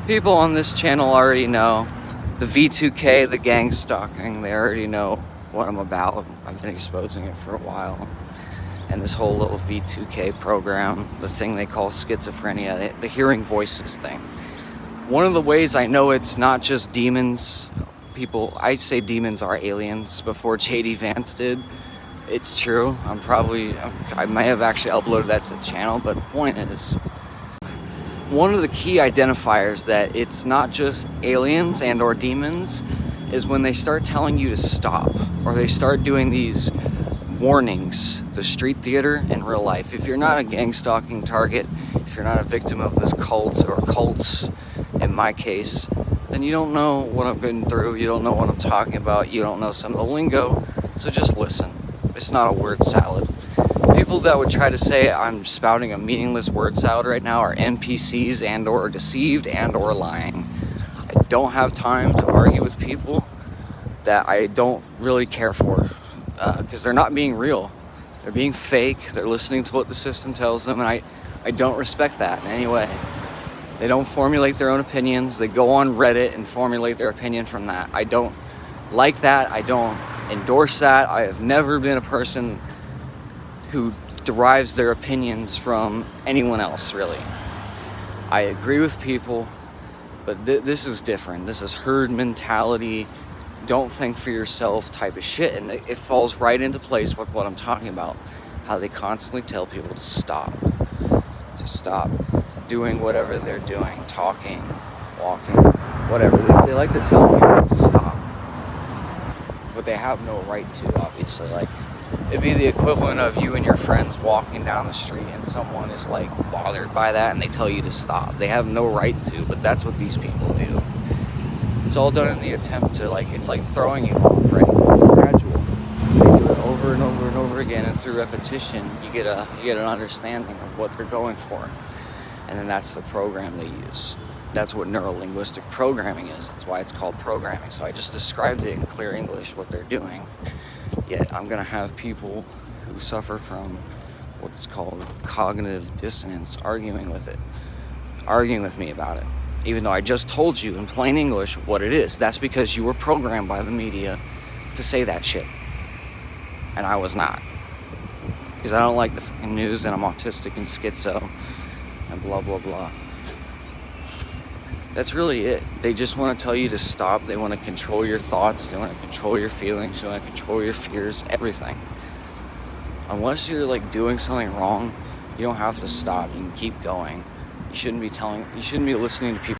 People on this channel already know the V2K, the gang stalking. They already know what I'm about. I've been exposing it for a while. And this whole little V2K program, the thing they call schizophrenia, the hearing voices thing. One of the ways I know it's not just demons, I say demons are aliens before JD Vance did. It's true. I might have actually uploaded that to the channel, but the point is, one of the key identifiers that it's not just aliens and or demons is when they start telling you to stop, or they start doing these warnings, the street theater in real life. If you're not a gang stalking target, if you're not a victim of this cult or cults, in my case, then you don't know what I'm going through, you don't know what I'm talking about, you don't know some of the lingo, so just listen. It's not a word salad. People that would try to say I'm spouting a meaningless word salad right now are NPCs and or deceived and or lying. I don't have time to argue with people that I don't really care for, because they're not being real. They're being fake. They're listening to what the system tells them, and I don't respect that in any way. They don't formulate their own opinions. They go on Reddit and formulate their opinion from that. I don't like that. I don't endorse that. I have never been a person who derives their opinions from anyone else, really. I agree with people, but this is different. This is herd mentality, don't think for yourself type of shit, and it falls right into place with what I'm talking about. How they constantly tell people to stop doing whatever they're doing, talking, walking, whatever. They like to tell people to stop, but they have no right to, obviously. Like, it'd be the equivalent of you and your friends walking down the street and someone is like bothered by that and they tell you to stop. They have no right to, but that's what these people do. It's all done in the attempt to, like, it's like throwing you off, right? It's gradual. They do it over and over and over again, and through repetition you get an understanding of what they're going for. And then that's the program they use. That's what neuro-linguistic programming is. That's why it's called programming. So I just described it in clear English, what they're doing. Yet I'm going to have people who suffer from what is called cognitive dissonance arguing with me about it. Even though I just told you in plain English what it is. That's because you were programmed by the media to say that shit. And I was not. Because I don't like the fucking news, and I'm autistic and schizo and blah blah blah. That's really it. They just want to tell you to stop. They want to control your thoughts. They want to control your feelings. They want to control your fears, everything. Unless you're like doing something wrong, you don't have to stop. You can keep going. You shouldn't be listening to people